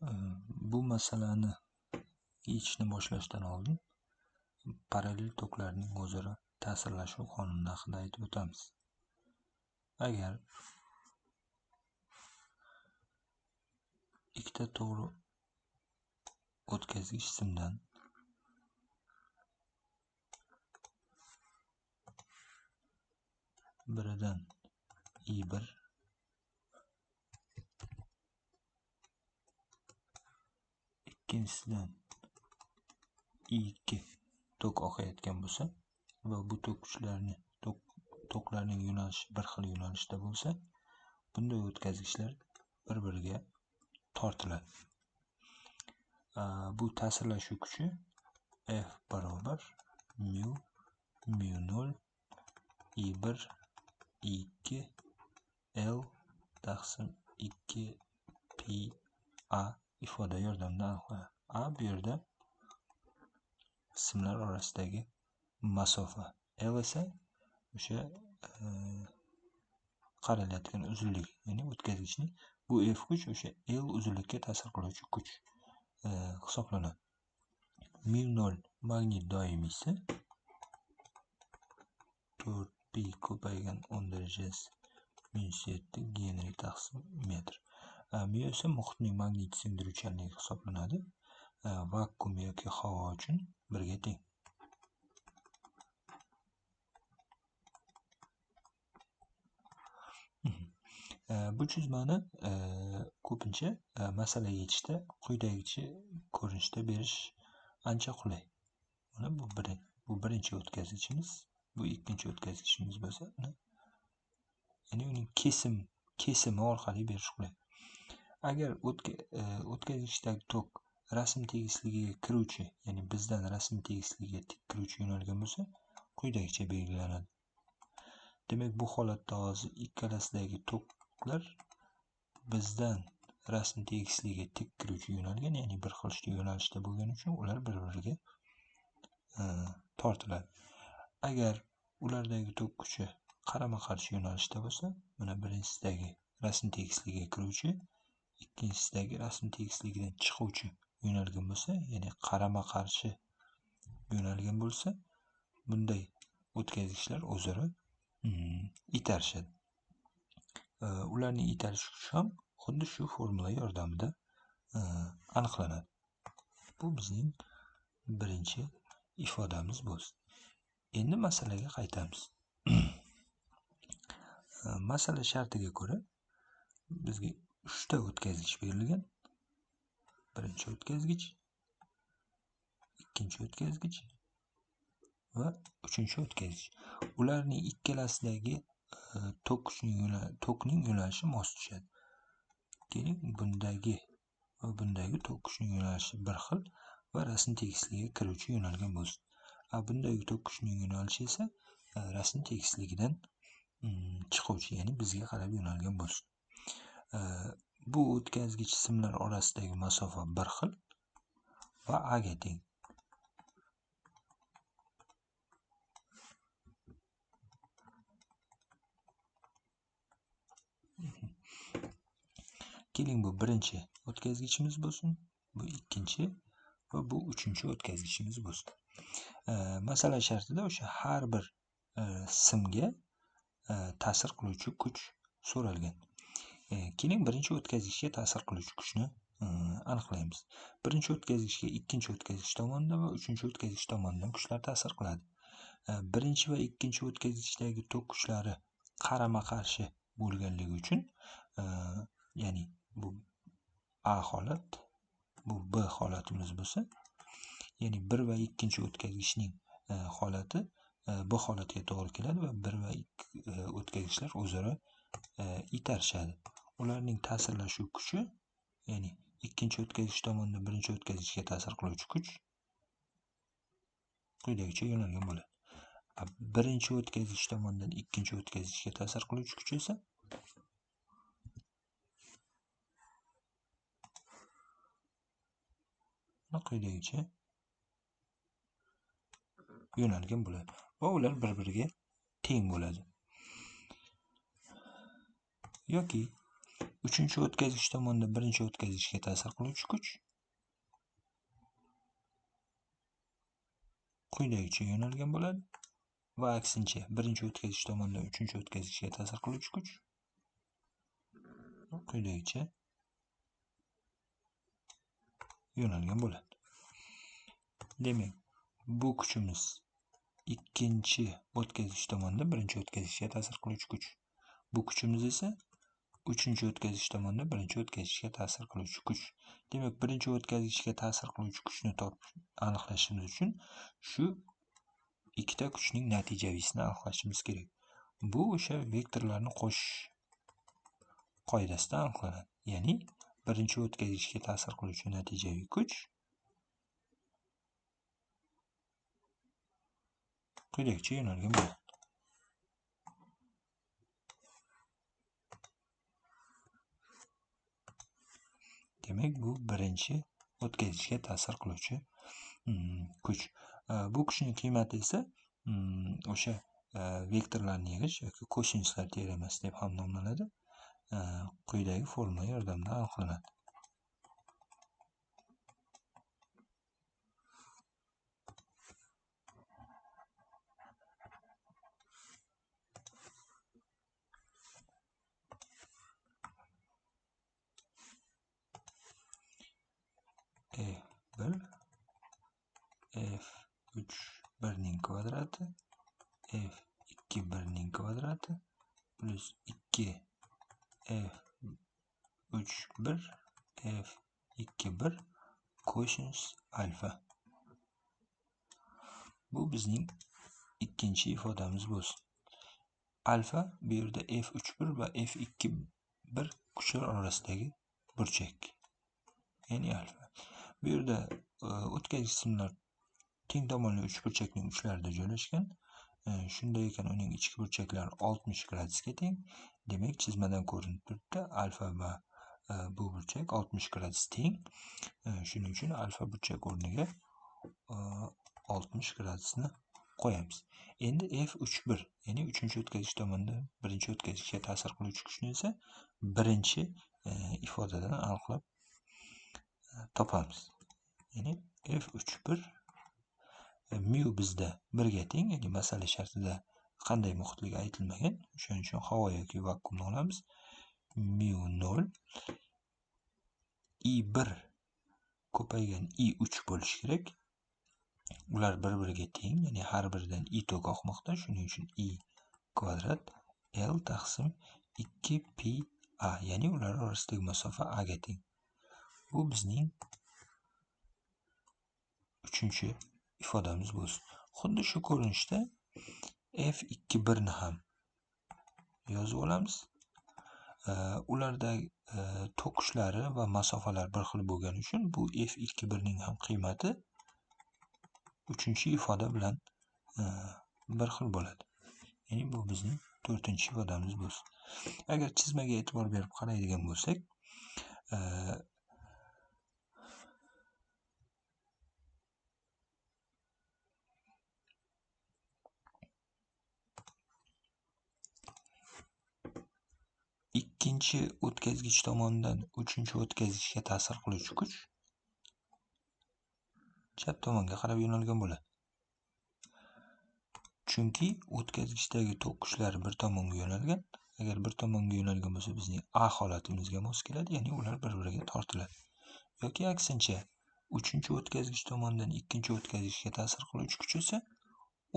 Bu masalani yechishni boshlashdan oldin parallel toklarning o'zaro ta'sirlashuv qonuni haqida aytib o'tamiz. Agar ikkita to'g'ri o'tkazgich simdan biridan I1 ikkinchisidan I2 tok oqayotgan bo'lsa va bu toklarning yo'nalishi bir xil yo'nalishda bo'lsa, bunday o'tkazgichlar bir-biriga tortiladi. Bu ta'sirlashuv kuchi F barobar mu 0 I1 I2 L taqsim 2 pi A ifoda yordamida aniqlanadi. A bu yerda simlar orasidagi masofa, L esa o'sha qaralayotgan uzunlik, ya'ni o'tkazgichning bu F kuch o'sha L uzunlikka ta'sir qiluvchi kuch hisoblanadi. Mu 0 magnit doimiysi 4 pi ko'paygan 10 darajasi -7 Genri taqsim metr. Mu esa muhitning magnit singdiruvchanligi hisoblanadi. Vakuum yoki havo uchun 1 ga teng. Bu chizmani ko'pincha masala yechishda quyidagicha ko'rinishda berish ancha qulay. Mana bu birinchi o'tkazgichimiz, bu ikkinchi o'tkazgichimiz bo'lsa, ya'ni uning kesimi orqali berish qulay. Agar o'tkazgichdagi tok rasm tegishligiga kiruvchi, ya'ni bizdan rasm tegishligiga tik kiruvchi yo'nalgan bo'lsa, quyidagicha belgilanadi. Demak, bu holatda hozir ikkalasidagi toklar bizdan rasm tegishligiga tik kiruvchi yo'nalgan, ya'ni bir xil yo'nalishda bo'lgani uchun ular bir-biriga tortiladi. Agar ulardagi tok kuchi qarama-qarshi yo'nalishda bo'lsa, mana birinchisidagi rasm tegishligiga kiruvchi, ikkinchisidagi rasm tegishligidan chiquvchi yo'nalgan bo'lsa, ya'ni qarama-qarshi yo'nalgan bo'lsa, bunday o'tkazgichlar o'zaro itarishadi. Ularning itarish kuchi ham xuddi shu formula yordamida aniqlanadi. Bu bizning birinchi ifodamiz bo'lsin. Endi masalaga qaytamiz. Masala shartiga ko'ra bizga 3 ta o'tkazgich berilgan. Birinchi o'tkazgich, ikkinchi o'tkazgich va uchinchi o'tkazgich. Ularning ikkalasidagi tokning yo'nalishi mos tushadi. Keling, bundagi va bundagi tok kuchining yo'nalishi bir xil va rasm tegishligiga kiruvchi yo'nalgan bo'lsin. Bundagi tok kuchining yo'nalishi esa rasm tegishligidan chiquvchi, ya'ni bizga qarab yo'nalgan bo'lsin. Bu o'tkazgich simlar orasidagi masofa bir xil va A ga teng. Keling, bu birinchi o'tkazgichimiz bo'lsin, bu ikkinchi va bu uchinchi o'tkazgichimiz bo'lsin. Masala shartida o'sha har bir simga ta'sir qiluvchi kuch so'ralgan. Keling, birinchi o'tkazgichga ta'sir qiluvchi kuchni aniqlaymiz. Birinchi o'tkazgichga ikkinchi o'tkazgich tomonidan va uchinchi o'tkazgich tomonidan kuchlar ta'sir qiladi. Birinchi va ikkinchi o'tkazgichdagi tok kuchlari qarama-qarshi bo'lganligi uchun, ya'ni bu A holat, bu B holatimiz bo'lsa, ya'ni 1 va 2 o'tkazgichning holati bu holatga to'g'ri keladi va 1 va 2 o'tkazgichlar o'zaro itarishadi. Ularning ta'sirlashuv kuchi, ya'ni ikkinchi o'tkazgich tomonidan birinchi o'tkazgichga ta'sir qiluvchi kuch quyidagicha yo'nalgan bo'ladi. Birinchi o'tkazgich tomonidan ikkinchi o'tkazgichga ta'sir qiluvchi kuch esa quyidagicha yo'nalgan bo'ladi va ular bir-biriga teng bo'ladi. Yoki uchinchi o'tkazgich tomonidan birinchi o'tkazgichga ta'sir qiluvchi kuch quyidagicha yo'nalgan bo'ladi va aksincha birinchi o'tkazgich tomonidan uchinchi o'tkazgichga ta'sir qiluvchi kuch quyidagicha yo'nalgan bo'ladi. Demak, bu kuchimiz ikkinchi o'tkazgich tomonidan birinchi o'tkazgichga ta'sir qiluvchi kuch. Bu kuchimiz esa uchinchi o'tkazgich tomonidan birinchi o'tkazgichga ta'sir qiluvchi kuch. Demak, birinchi o'tkazgichga ta'sir qiluvchi kuchni aniqlashimiz uchun shu ikkita kuchning natijaviysini aniqlashimiz kerak. Bu o'sha vektorlarni qo'shish qoidasida aniqlanadi. Ya'ni birinchi o'tkazgichga ta'sir qiluvchi natijaviy kuch quyidagicha yo'nalgan bo'ladi. Demak, bu birinchi o'tkazgichga ta'sir qiluvchi kuch. Bu kuchning qiymati esa o'sha vektorlarni yig'ish yoki kosinuslar teoremasi deb ham nomlanadi. Quyidagi formula yordamida aniqlanadi. F1 F3 1ning kvadrati F2 1ning kvadrati plus 2 F3 1 F2 1 kosinus alfa. Bu bizning ikkinchi ifodamiz bo'lsin. Alfa bu yerda F3 1 va F2 1 kuchlar orasidagi burchak. Ya'ni alfa. Bu yerda o'tkazgich simlar teng tomonli uchburchakning uchlarida joylashgan. Shunday ekan uning ichki burchaklari 60 gradusga teng. Demak, chizmadan ko'rinib turibdi. Alfa va bu burchak 60 gradus teng. Shuning uchun alfa burchak o'rniga 60 gradusni qo'yamiz. Endi F3 1, ya'ni uchinchi o'tkazgich tomonidan birinchi o'tkazgichga ta'sir qiluvchi kuchni esa birinchi ifodadan aniqlab topamiz. Ya'ni F3 1 mu bizda 1 ga teng, ya'ni masala shartida qanday muhitligi aytilmagan. Shuning uchun havo yoki vakuumni olamiz. Mu 0 I1 ko'paygan I3 bo'lishi kerak. Ular bir-biriga teng, ya'ni har biridan I tok oqmoqda. Shuning uchun I kvadrat L taqsim 2 pi A, ya'ni ular orasidagi masofa A ga teng. Bu bizning uchinchi ifodamiz bo'lsin. Xuddi shu ko'rinishda F2 ni ham yozib olamiz. Ularda to'qishlari va masofalar bir xil bo'lgani uchun bu F2 ning ham qiymati uchinchi ifoda bilan bir xil bo'ladi. Ya'ni bu bizning to'rtinchi ifodamiz bo'lsin. Agar chizmaga e'tibor berib qaraydigan bo'lsak, ikkinchi o'tkazgich tomonidan uchinchi o'tkazgichga ta'sir qiluvchi kuch chap tomonga qarab yo'nalgan bo'ladi. Chunki o'tkazgichdagi tok kuchlari bir tomonga yo'nalgan. Agar bir tomonga yo'nalgan bo'lsa, bizning A holatimizga mos keladi, ya'ni ular bir-biriga tortiladi. Yoki aksincha, uchinchi o'tkazgich tomonidan ikkinchi o'tkazgichga ta'sir qiluvchi kuch esa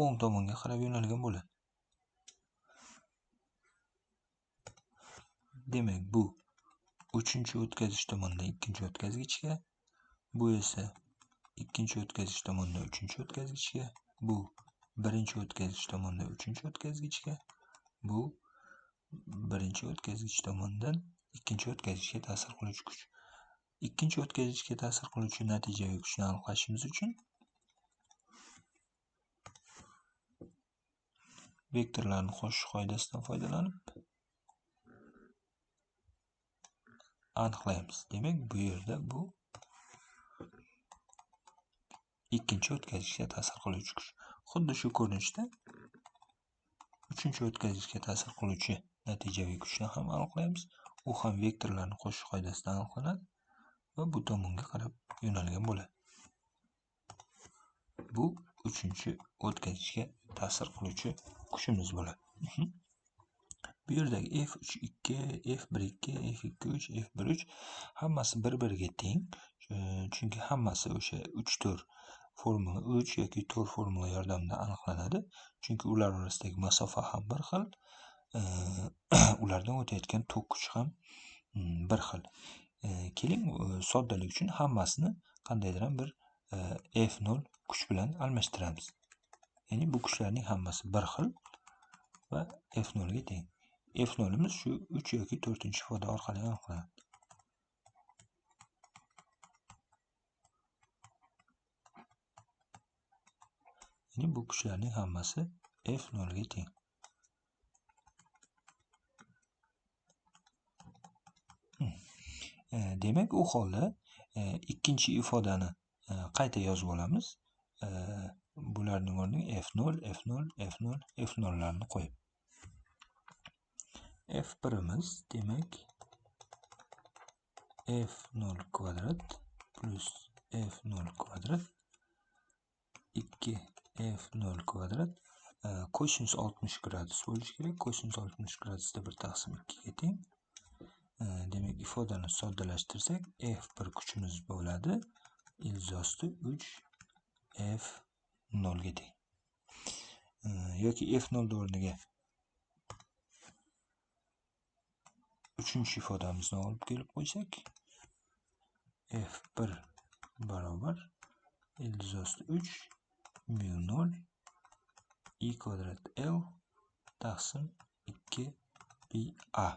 o'ng tomonga qarab yo'nalgan bo'ladi. Demak, bu uchinchi o'tkazgich tomonidan ikkinchi o'tkazgichga, bu esa ikkinchi o'tkazgich tomonidan uchinchi o'tkazgichga, bu birinchi o'tkazgich tomonidan uchinchi o'tkazgichga, bu birinchi o'tkazgich tomonidan ikkinchi o'tkazgichga ta'sir qiluvchi kuch. Ikkinchi o'tkazgichga ta'sir qiluvchi natijaviy kuchni aniqlashimiz uchun vektorlarni qo'shish qoidasidan foydalanib aniqlaymiz. Demak, bu yerda bu ikkinchi o'tkazgichga ta'sir qiluvchi kuch. Xuddi shu ko'rinishda uchinchi o'tkazgichga ta'sir qiluvchi natijaviy kuchni ham aniqlaymiz. u ham vektorlarni qo'shish qoidasidan aniqlanadi va bu tomonga qarab yo'nalgan bo'ladi. Bu uchinchi o'tkazgichga ta'sir qiluvchi kuchimiz bo'ladi. Bu yerdagi F32, F12, F23, F13 hammasi bir-biriga teng. Chunki hammasi o'sha 3-4 formula 3 yoki 4 formula yordamida aniqlanadi. Chunki ular orasidagi masofa ham bir xil. Ulardan o'tayotgan tok kuchi ham bir xil. Keling, soddalik uchun hammasini qandaydir bir F0 kuch bilan almashtiramiz. Ya'ni bu kuchlarning hammasi bir xil va F0 ga teng. F0 imiz shu 3 yoki 4-ifoda orqali aniqlanadi. Ya'ni bu kuchlarning hammasi F0 ga teng. Demak, u holda ikkinchi ifodani qayta yozib olamiz. Bularning o'rniga F0, F0, F0, F0larni qo'yib. F1imiz demak F0 kvadrat plus F0 kvadrat 2 F0 kvadrat kosinus 60 gradus bo'lishi kerak. Kosinus 60 gradusda 1 taqsim 2 ga teng. Demak, ifodani soddalashtirsak, F1 kuchimiz bo'ladi. Ilzosti 3 F0 ga teng. Yoki F0 o'rniga uchinchi ifodamizni olib kelib qo'ysak, F1 barobar ilzosti 3 mu 0 I kvadrat L taqsim 2 pi A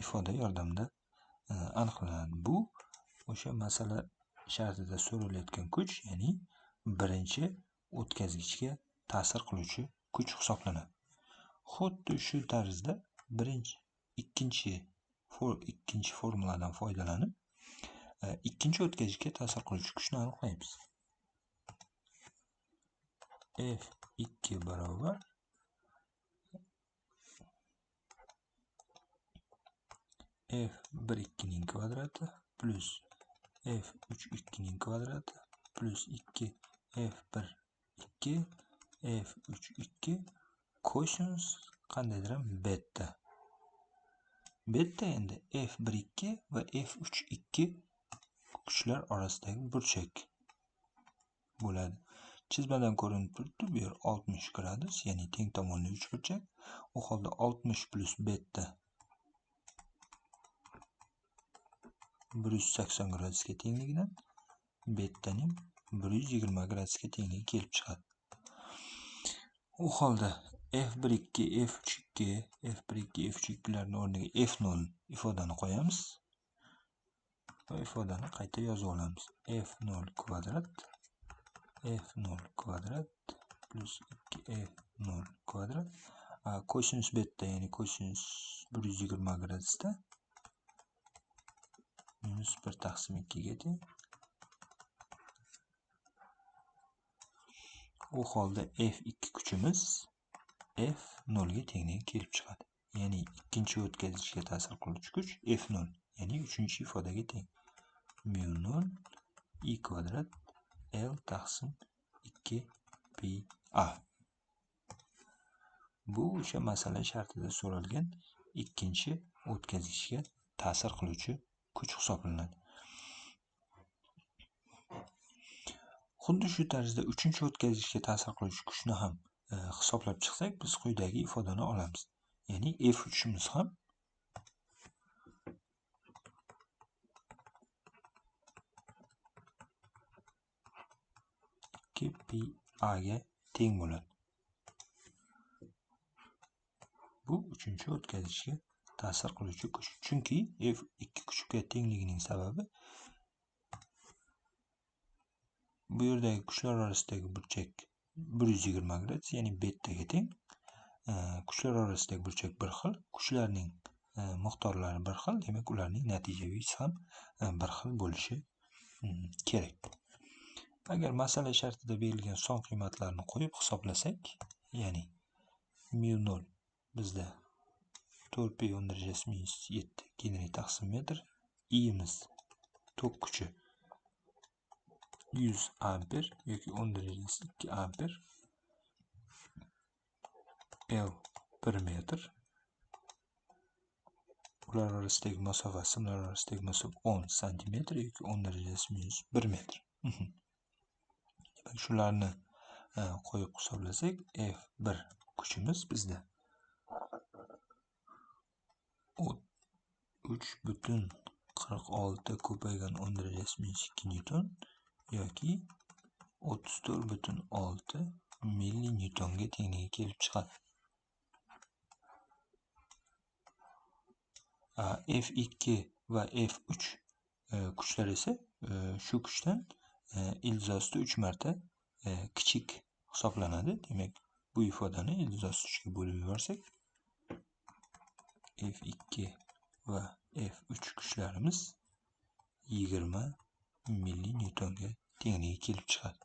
ifoda yordamida aniqlanadi. Bu o'sha masala shartida so'ralayotgan kuch, ya'ni birinchi o'tkazgichga ta'sir qiluvchi kuch hisoblanadi. Xuddi shu tarzda ikkinchi formuladan foydalanib ikkinchi o'tkazgichga ta'sir qiluvchi kuchni aniqlaymiz. F2 barobar F12 ning kvadrati plus F32 ning kvadrati plus 2 F12 F32 kosinus qandaydir beta. Beta endi F12 va F32 kuchlar orasidagi burchak bo'ladi. Chizmadan ko'rinib turibdi, bu yer 60 gradus, ya'ni teng tomonli uchburchak. U holda 60 plus beta 180 gradusga tengligidan betaning 120 gradusga tengligi kelib chiqadi. U holda F12, F32, F12, F32larning o'rniga F0 ifodani qo'yamiz va ifodani qayta yozib olamiz. F0 kvadrat F0 kvadrat plus 2F0 kvadrat kosinus beta, ya'ni kosinus 120 gradusda minus 1 taqsim 2 ga teng. U holda F2 kuchimiz F0 ga tengligi kelib chiqadi. Ya'ni ikkinchi o'tkazgichga ta'sir qiluvchi kuch F0, ya'ni uchinchi ifodaga teng. Mu 0 I kvadrat L taqsim 2 pi A. Bu o'sha masala shartida so'ralgan ikkinchi o'tkazgichga ta'sir qiluvchi kuch hisoblanadi. Xuddi shu tarzda uchinchi o'tkazgichga ta'sir qiluvchi kuchni ham hisoblab chiqsak, biz quyidagi ifodani olamiz. Ya'ni F3imiz ham pi A ga teng bo'ladi. Bu uchinchi o'tkazgichga ta'sir qiluvchi kuch. Chunki F2 kuchga tengligining sababi bu yerdagi kuchlar orasidagi burchak 120 gradus, ya'ni betaga teng. Kuchlar orasidagi burchak bir xil, kuchlarning miqdorlari bir xil, demak ularning natijaviysi ham bir xil bo'lishi kerak. Agar masala shartida berilgan son qiymatlarni qo'yib hisoblasak, ya'ni mu 0 bizda 4p10⁻⁷ generiy taqsim metr. I'miz tok kuchi 100 amper yoki 10⁻2 amper. L 1 metr. Ular orasidagi masofa, simlar orasidagi masofa 10 santimetr yoki 10⁻⁻1 metr. Demak, shularni qo'yib hisoblasak, F1 kuchimiz bizda 3,46 ko'paygan 10⁻2 newton yoki 34,6 millinewtonga tengligi kelib chiqadi. F2 va F3 kuchlar esa shu kuchdan ildiz 3 marta kichik hisoblanadi. Demak, bu ifodani ildiz 3 ga bo'lib yuborsak, F2 va F3 kuchlarimiz 20 millinewtonga tengligi kelib chiqadi.